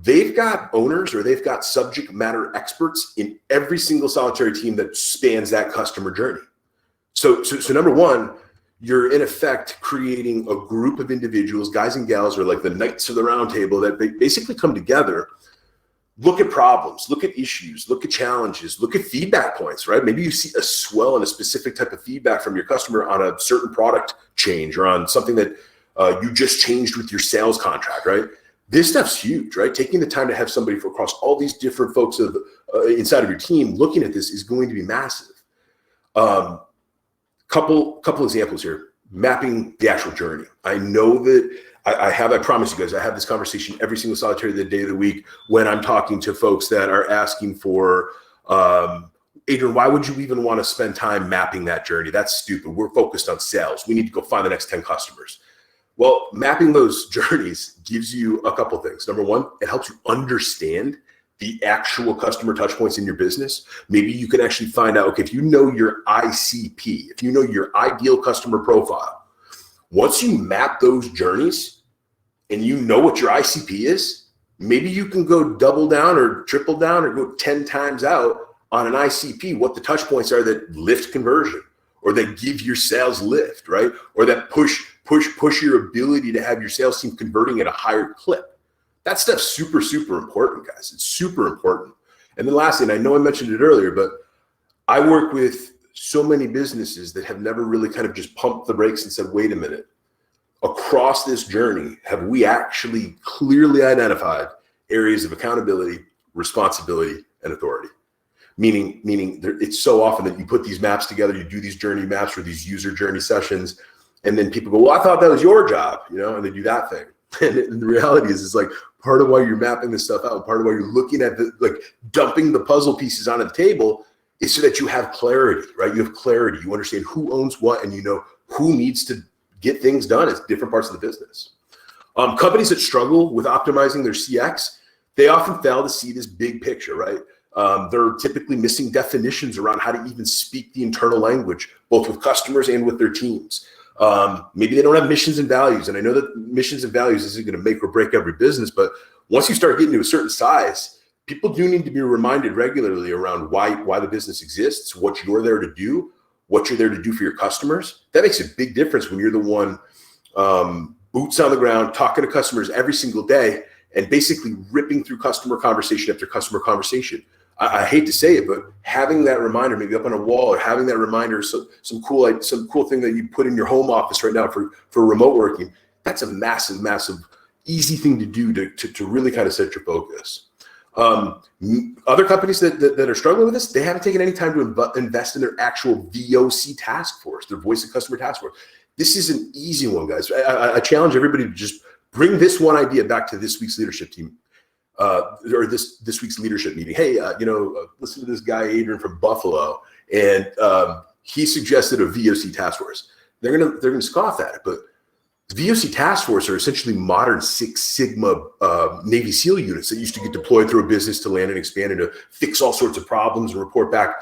they've got owners or they've got subject matter experts in every single solitary team that spans that customer journey. So number one, you're in effect creating a group of individuals, guys and gals, or like the knights of the round table, that they basically come together, look at problems, look at issues, look at challenges, look at feedback points, right? Maybe you see a swell in a specific type of feedback from your customer on a certain product change or on something that you just changed with your sales contract, right? This stuff's huge, right? Taking the time to have somebody across all these different folks inside of your team looking at this is going to be massive. Couple examples here. Mapping the actual journey. I know that I promise you guys, I have this conversation every single solitary day of the week when I'm talking to folks that are asking for, Adrian, why would you even want to spend time mapping that journey? That's stupid. We're focused on sales. We need to go find the next 10 customers. Well, mapping those journeys gives you a couple things. Number one, it helps you understand the actual customer touch points in your business. Maybe you can actually find out, okay, if you know your ICP, if you know your ideal customer profile, once you map those journeys and you know what your ICP is, maybe you can go double down or triple down or go 10 times out on an ICP, what the touch points are that lift conversion or that give your sales lift, right? Or that push your ability to have your sales team converting at a higher clip. That stuff's super, super important, guys. It's super important. And then lastly, and I know I mentioned it earlier, but I work with so many businesses that have never really kind of just pumped the brakes and said, wait a minute, across this journey, have we actually clearly identified areas of accountability, responsibility, and authority? Meaning it's so often that you put these maps together, you do these journey maps or these user journey sessions, and then people go, well, I thought that was your job, and they do that thing. And the reality is, it's like part of why you're mapping this stuff out, part of why you're looking at dumping the puzzle pieces onto the table is so that you have clarity, right? You have clarity. You understand who owns what, and you know who needs to get things done at different parts of the business. Companies that struggle with optimizing their CX, they often fail to see this big picture, right? They're typically missing definitions around how to even speak the internal language, both with customers and with their teams. Maybe they don't have missions and values. And I know that missions and values isn't going to make or break every business, but once you start getting to a certain size, people do need to be reminded regularly around why the business exists, what you're there to do, what you're there to do for your customers. That makes a big difference when you're the one boots on the ground, talking to customers every single day and basically ripping through customer conversation after customer conversation. I hate to say it, but having that reminder maybe up on a wall or having that reminder, some cool thing that you put in your home office right now for remote working, that's a massive, massive, easy thing to do to really kind of set your focus. Other companies that are struggling with this, they haven't taken any time to invest in their actual VOC task force, their voice of customer task force. This is an easy one, guys. I challenge everybody to just bring this one idea back to this week's leadership team. Or this week's leadership meeting. Hey, listen to this guy, Adrian from Buffalo, and he suggested a VOC task force. They're gonna scoff at it, but VOC task force are essentially modern Six Sigma Navy SEAL units that used to get deployed through a business to land and expand and to fix all sorts of problems and report back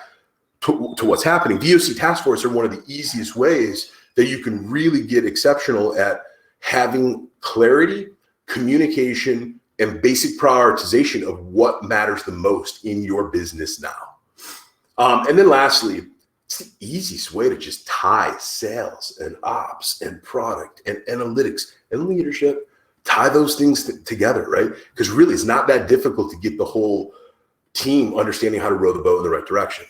to what's happening. VOC task force are one of the easiest ways that you can really get exceptional at having clarity, communication, and basic prioritization of what matters the most in your business now. And then lastly, it's the easiest way to just tie sales and ops and product and analytics and leadership, tie those things together, right? Because really it's not that difficult to get the whole team understanding how to row the boat in the right direction.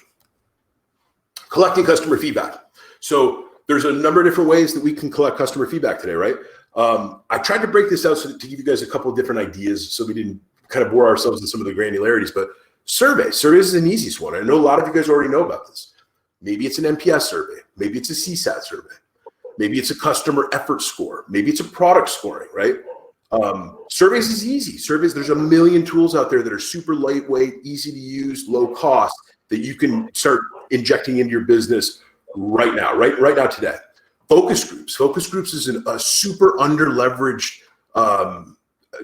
Collecting customer feedback. So there's a number of different ways that we can collect customer feedback today, right? I tried to break this out to give you guys a couple of different ideas so we didn't kind of bore ourselves in some of the granularities, but surveys is an easiest one. I know a lot of you guys already know about this. Maybe it's an NPS survey. Maybe it's a CSAT survey. Maybe it's a customer effort score. Maybe it's a product scoring, right? Surveys is easy. Surveys, there's a million tools out there that are super lightweight, easy to use, low cost that you can start injecting into your business right now, right now today. Focus groups is a super under leveraged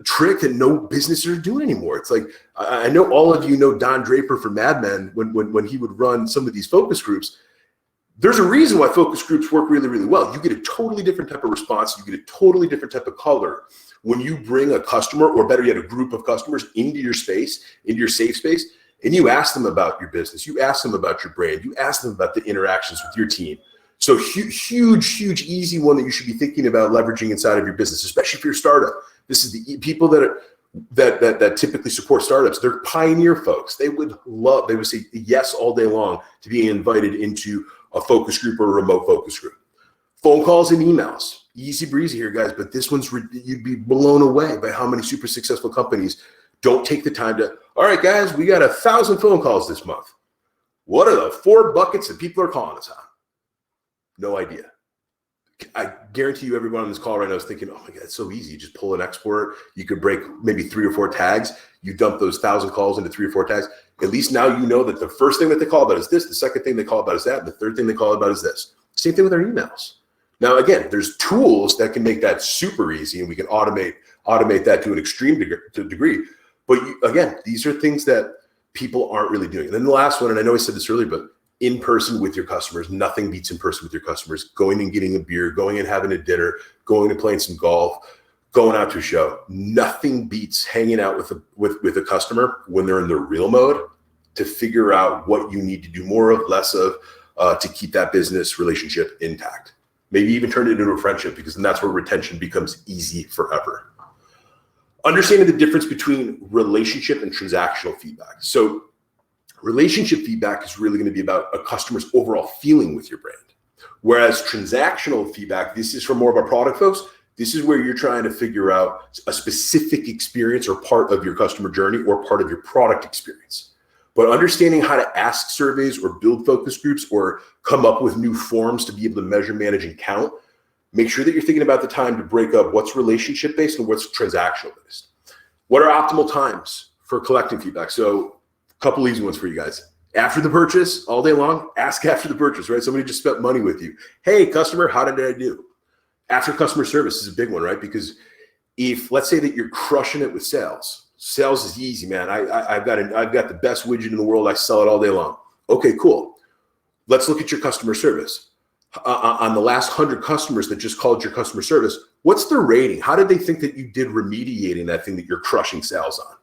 trick that no businesses are doing anymore. It's like, I know all of you know Don Draper from Mad Men when he would run some of these focus groups. There's a reason why focus groups work really, really well. You get a totally different type of response. You get a totally different type of color when you bring a customer, or better yet, a group of customers into your space, into your safe space, and you ask them about your business. You ask them about your brand. You ask them about the interactions with your team. So huge, easy one that you should be thinking about leveraging inside of your business, especially if you're a startup. This is the people that typically support startups. They're pioneer folks. They would say yes all day long to being invited into a focus group or a remote focus group. Phone calls and emails, easy breezy here, guys. But this one's, you'd be blown away by how many super successful companies don't take the time to, all right, guys, we got 1,000 phone calls this month. What are the 4 buckets that people are calling us on? No idea. I guarantee you everyone on this call right now is thinking, oh my God, it's so easy. You just pull an export. You could break maybe 3 or 4 tags. You dump those 1,000 calls into 3 or 4 tags. At least now you know that the first thing that they call about is this, the second thing they call about is that, and the third thing they call about is this. Same thing with our emails. Now, again, there's tools that can make that super easy, and we can automate that to an extreme degree. But again, these are things that people aren't really doing. And then the last one, and I know I said this earlier, but in person with your customers. Nothing beats in person with your customers. Going and getting a beer, going and having a dinner, going and playing some golf, going out to a show. Nothing beats hanging out with a customer when they're in the real mode to figure out what you need to do more of, less of, to keep that business relationship intact. Maybe even turn it into a friendship, because then that's where retention becomes easy forever. Understanding the difference between relationship and transactional feedback. So relationship feedback is really going to be about a customer's overall feeling with your brand. Whereas transactional feedback, this is for more of our product folks. This is where you're trying to figure out a specific experience or part of your customer journey or part of your product experience. But understanding how to ask surveys or build focus groups or come up with new forms to be able to measure, manage, and count, make sure that you're thinking about the time to break up what's relationship-based and what's transactional-based. What are optimal times for collecting feedback? So a couple easy ones for you guys. After the purchase, all day long, ask after the purchase, right? Somebody just spent money with you. Hey, customer, how did I do? After customer service is a big one, right? Because if, let's say that you're crushing it with sales is easy, man. I've got the best widget in the world. I sell it all day long. Okay, cool. Let's look at your customer service. On the last 100 customers that just called your customer service, what's their rating? How did they think that you did remediating that thing that you're crushing sales on?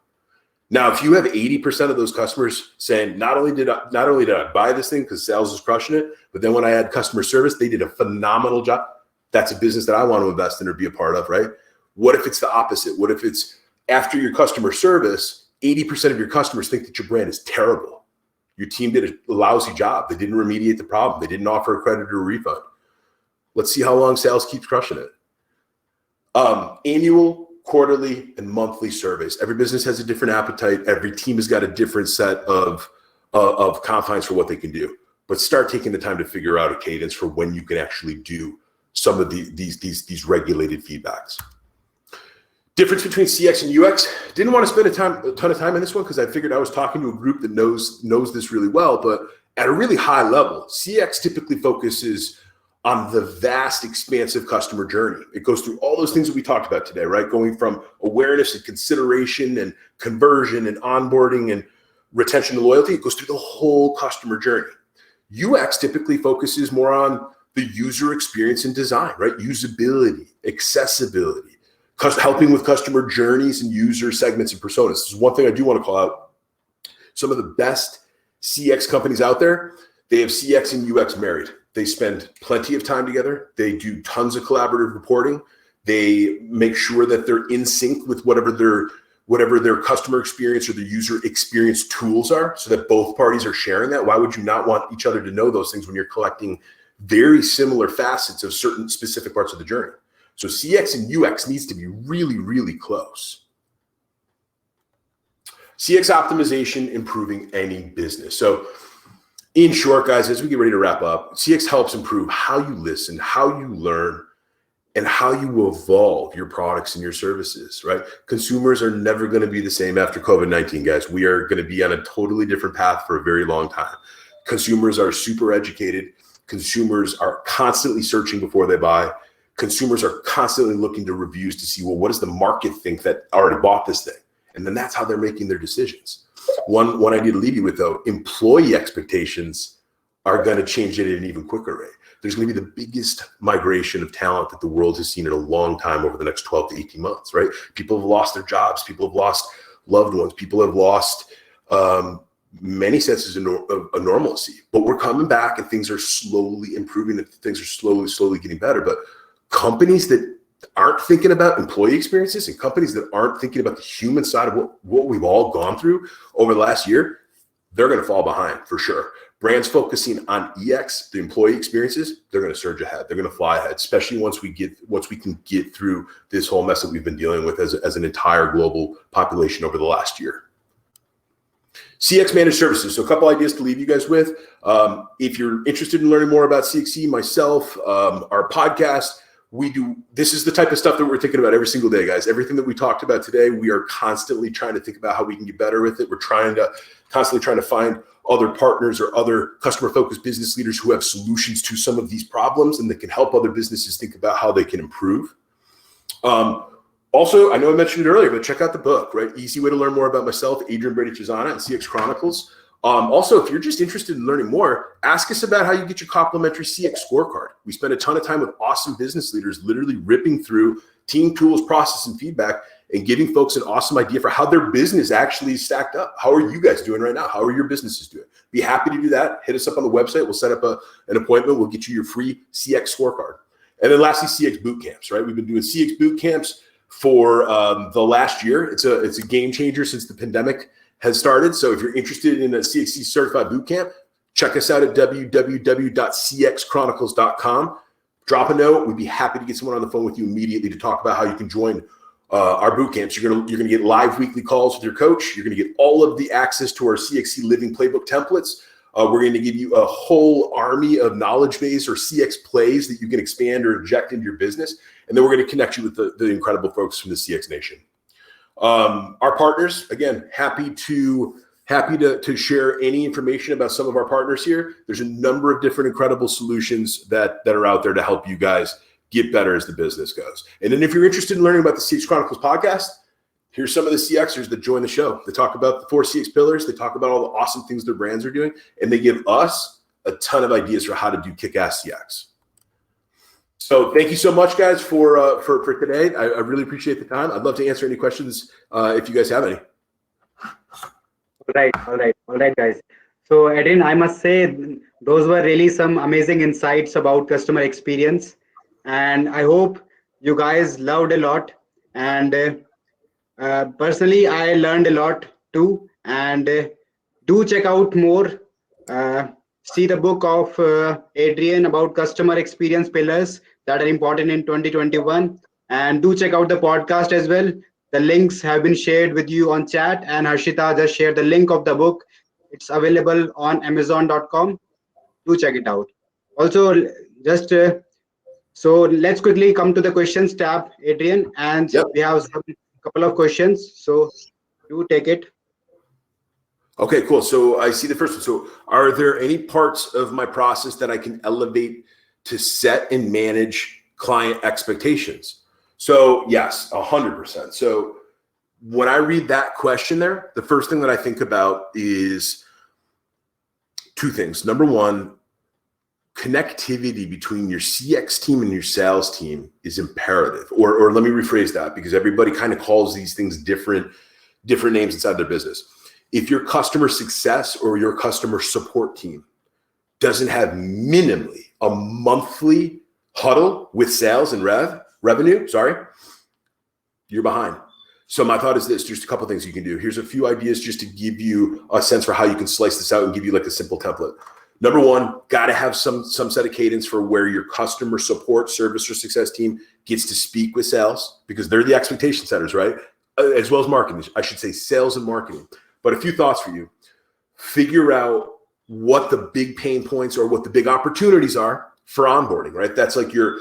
Now, if you have 80% of those customers saying, not only did I buy this thing because sales is crushing it, but then when I had customer service, they did a phenomenal job. That's a business that I want to invest in or be a part of, right? What if it's the opposite? What if it's after your customer service, 80% of your customers think that your brand is terrible? Your team did a lousy job. They didn't remediate the problem. They didn't offer a credit or a refund. Let's see how long sales keeps crushing it. Annual, quarterly, and monthly surveys. Every business has a different appetite. Every team has got a different set of confines for what they can do. But start taking the time to figure out a cadence for when you can actually do some of these regulated feedbacks. Difference between CX and UX. Didn't want to spend a ton of time on this one because I figured I was talking to a group that knows this really well. But at a really high level, CX typically focuses on the vast, expansive customer journey. It goes through all those things that we talked about today, right? Going from awareness and consideration and conversion and onboarding and retention and loyalty. It goes through the whole customer journey. UX typically focuses more on the user experience and design, right? Usability, accessibility, helping with customer journeys and user segments and personas. This is one thing I do want to call out. Some of the best CX companies out there, they have CX and UX married. They spend plenty of time together. They do tons of collaborative reporting. They make sure that they're in sync with whatever their customer experience or their user experience tools are, so that both parties are sharing that. Why would you not want each other to know those things when you're collecting very similar facets of certain specific parts of the journey? So CX and UX needs to be really, really close. CX optimization, improving any business. So in short, guys, as we get ready to wrap up, CX helps improve how you listen, how you learn, and how you evolve your products and your services, right? Consumers are never going to be the same after COVID-19, guys. We are going to be on a totally different path for a very long time. Consumers are super educated. Consumers are constantly searching before they buy. Consumers are constantly looking to reviews to see, well, what does the market think that already bought this thing? And then that's how they're making their decisions. One idea to leave you with, though, employee expectations are going to change it at an even quicker rate. There's going to be the biggest migration of talent that the world has seen in a long time over the next 12 to 18 months, right? People have lost their jobs. People have lost loved ones. People have lost many senses of normalcy. But we're coming back and things are slowly improving and things are slowly getting better. But companies that aren't thinking about employee experiences and companies that aren't thinking about the human side of what we've all gone through over the last year, they're going to fall behind for sure. Brands focusing on EX, the employee experiences, they're going to surge ahead. They're going to fly ahead, especially once we can get through this whole mess that we've been dealing with as an entire global population over the last year. CX managed services. So a couple ideas to leave you guys with. If you're interested in learning more about CXC, myself, our podcast, this is the type of stuff that we're thinking about every single day, guys. Everything that we talked about today, we are constantly trying to think about how we can get better with it. We're constantly trying to find other partners or other customer-focused business leaders who have solutions to some of these problems and that can help other businesses think about how they can improve. Also, I know I mentioned it earlier, but check out the book, right? Easy way to learn more about myself, Adrian Brady-Cesana, and CX Chronicles. Also, if you're just interested in learning more, ask us about how you get your complimentary CX scorecard. We spend a ton of time with awesome business leaders, literally ripping through team tools, process, and feedback, and giving folks an awesome idea for how their business actually is stacked up. How are you guys doing right now? How are your businesses doing? Be happy to do that. Hit us up on the website. We'll set up an appointment. We'll get you your free CX scorecard. And then lastly, CX boot camps, right? We've been doing CX boot camps for the last year. It's a game changer since the pandemic has started. So if you're interested in a CXC certified boot camp, check us out at www.cxchronicles.com. Drop a note. We'd be happy to get someone on the phone with you immediately to talk about how you can join our boot camps. You're gonna get live weekly calls with your coach. You're gonna get all of the access to our CXC Living Playbook templates. We're going to give you a whole army of knowledge base or CX plays that you can expand or inject into your business. And then we're going to connect you with the incredible folks from the CX Nation. Our partners, again, happy to share any information about some of our partners here. There's a number of different incredible solutions that are out there to help you guys get better as the business goes. And then if you're interested in learning about the CX Chronicles podcast, here's some of the CXers that join the show. They talk about the 4 CX pillars. They talk about all the awesome things their brands are doing. And they give us a ton of ideas for how to do kick-ass CX. So thank you so much, guys, for today. I really appreciate the time. I'd love to answer any questions if you guys have any. All right, guys. So Adrian, I must say those were really some amazing insights about customer experience. And I hope you guys loved a lot. And personally, I learned a lot too. And do check out more. See the book of Adrian about customer experience pillars that are important in 2021. And do check out the podcast as well. The links have been shared with you on chat, and Harshita just shared the link of the book. It's available on Amazon.com. Do check it out. Also, just so let's quickly come to the questions tab, Adrian, and Yep. we have a couple of questions. So do take it. Okay, cool. So I see the first one. So are there any parts of my process that I can elevate to set and manage client expectations? So yes, 100%. So when I read that question there, the first thing that I think about is 2 things. Number one, connectivity between your CX team and your sales team is imperative. Or let me rephrase that, because everybody kind of calls these things different names inside their business. If your customer success or your customer support team doesn't have minimally a monthly huddle with sales and revenue, you're behind. So my thought is this: just a couple things you can do. Here's a few ideas just to give you a sense for how you can slice this out and give you like a simple template. Number one, got to have some set of cadence for where your customer support, service, or success team gets to speak with sales, because they're the expectation setters, right? As well as marketing. I should say sales and marketing. But a few thoughts for you. Figure out what the big pain points or what the big opportunities are for onboarding, right? That's like you're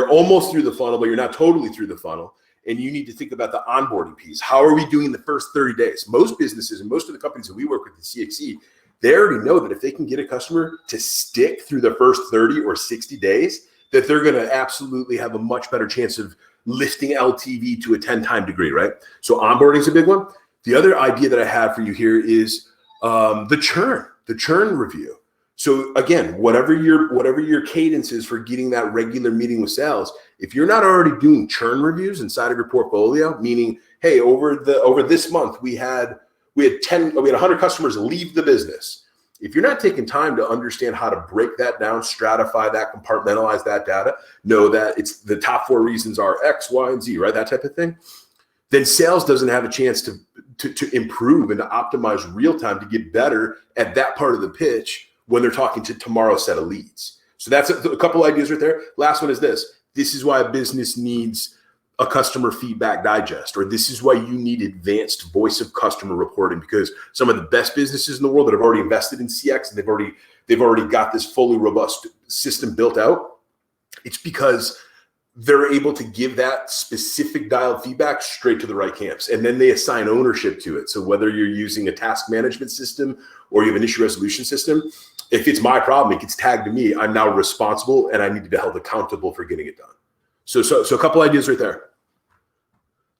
almost through the funnel, but you're not totally through the funnel. And you need to think about the onboarding piece. How are we doing the first 30 days? Most businesses and most of the companies that we work with at CXC, they already know that if they can get a customer to stick through the first 30 or 60 days, that they're going to absolutely have a much better chance of lifting LTV to a 10-time degree, right? So onboarding is a big one. The other idea that I have for you here is the churn review. So So again, whatever your cadence is for getting that regular meeting with sales, if you're not already doing churn reviews inside of your portfolio, meaning, hey, over this month we had 100 customers leave the business. If you're not taking time to understand how to break that down, stratify that, compartmentalize that data, know that it's the top 4 reasons are X, Y, and Z, right? That type of thing. Then sales doesn't have a chance to improve and to optimize real time to get better at that part of the pitch when they're talking to tomorrow's set of leads. So that's a couple ideas right there. Last one is this. This is why a business needs a customer feedback digest, or this is why you need advanced voice of customer reporting, because some of the best businesses in the world that have already invested in CX and they've already got this fully robust system built out, it's because they're able to give that specific dialed feedback straight to the right camps. And then they assign ownership to it. So whether you're using a task management system or you have an issue resolution system, if it's my problem, it gets tagged to me. I'm now responsible and I need to be held accountable for getting it done. So a couple ideas right there.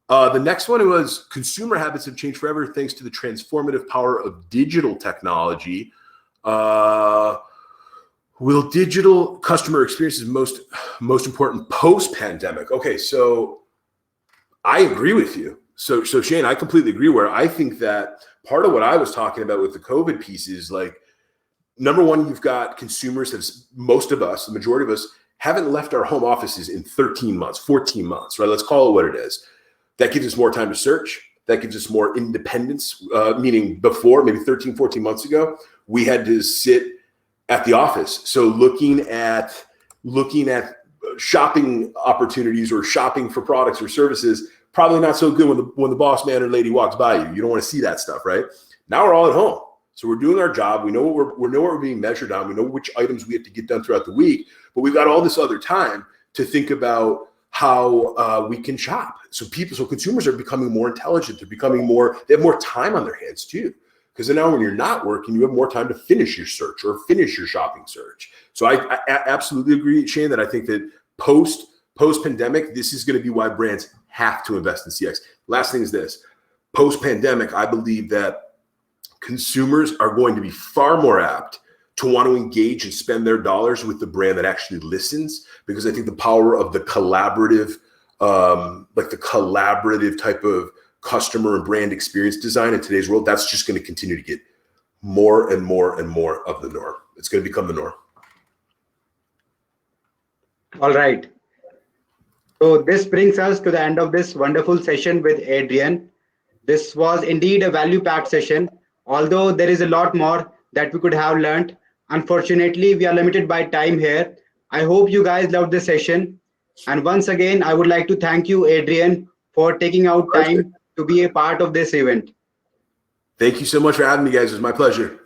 The next one was consumer habits have changed forever thanks to the transformative power of digital technology. Will digital customer experiences most important post-pandemic? Okay, so I agree with you. So Shane, I completely agree, where I think that part of what I was talking about with the COVID piece is like, number one, you've got consumers, most of us, the majority of us, haven't left our home offices in 13 months, 14 months, right? Let's call it what it is. That gives us more time to search. That gives us more independence, meaning before, maybe 13, 14 months ago, we had to sit at the office. So looking at shopping opportunities or shopping for products or services, probably not so good when the boss man or lady walks by you. You don't want to see that stuff, right? Now we're all at home. So we're doing our job. We know what we're being measured on. We know which items we have to get done throughout the week, but we've got all this other time to think about how we can shop. So consumers are becoming more intelligent. They have more time on their hands too. Because now when you're not working, you have more time to finish your search or finish your shopping search. So I absolutely agree, Shane, that I think that post-pandemic, this is going to be why brands have to invest in CX. Last thing is this. Post-pandemic, I believe that consumers are going to be far more apt to want to engage and spend their dollars with the brand that actually listens, because I think the power of the collaborative type of customer and brand experience design in today's world, that's just going to continue to get more and more and more of the norm. It's going to become the norm. All right. So this brings us to the end of this wonderful session with Adrian. This was indeed a value-packed session, although there is a lot more that we could have learned. Unfortunately, we are limited by time here. I hope you guys loved this session. And once again, I would like to thank you, Adrian, for taking out time to be a part of this event. Thank you so much for having me, guys. It was my pleasure.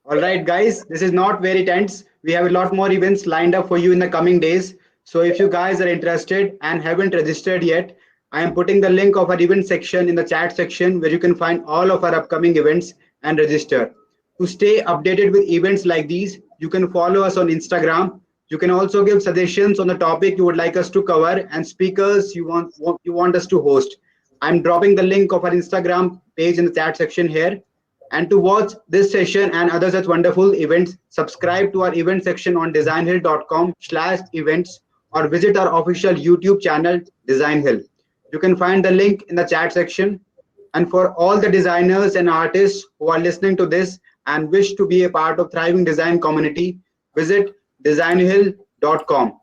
All right, guys, this is not very tense. We have a lot more events lined up for you in the coming days. So if you guys are interested and haven't registered yet, I am putting the link of our event section in the chat section where you can find all of our upcoming events and register. To stay updated with events like these, you can follow us on Instagram. You can also give suggestions on the topic you would like us to cover and speakers you want us to host. I'm dropping the link of our Instagram page in the chat section here. And to watch this session and other such wonderful events, subscribe to our event section on designhill.com/events or visit our official YouTube channel, Designhill. You can find the link in the chat section. And for all the designers and artists who are listening to this and wish to be a part of thriving design community, visit designhill.com.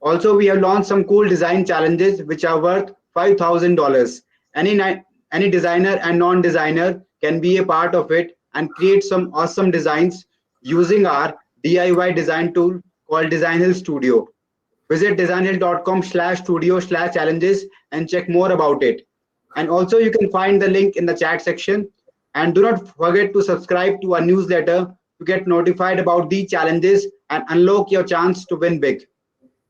Also, we have launched some cool design challenges which are worth $5,000. Any designer and non-designer can be a part of it and create some awesome designs using our DIY design tool called Designhill Studio. Visit designhill.com/studio/challenges and check more about it. And also you can find the link in the chat section. And do not forget to subscribe to our newsletter to get notified about the challenges and unlock your chance to win big.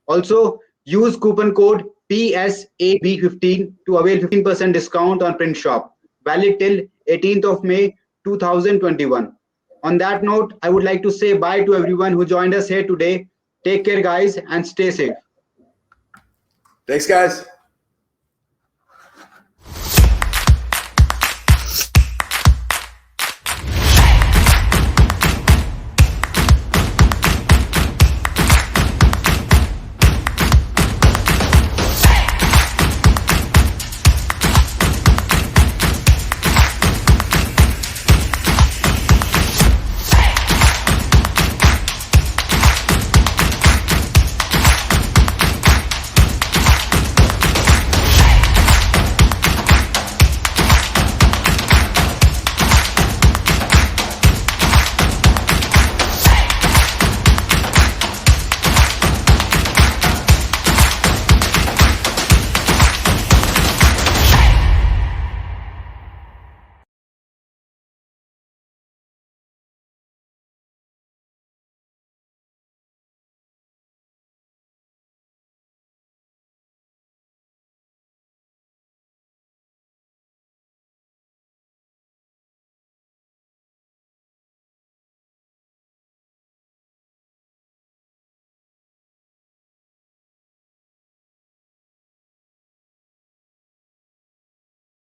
Also, use coupon code PSAB15 to avail 15% discount on print shop, valid till 18th of May 2021. On that note, I would like to say bye to everyone who joined us here today. Take care, guys, and stay safe. Thanks, guys.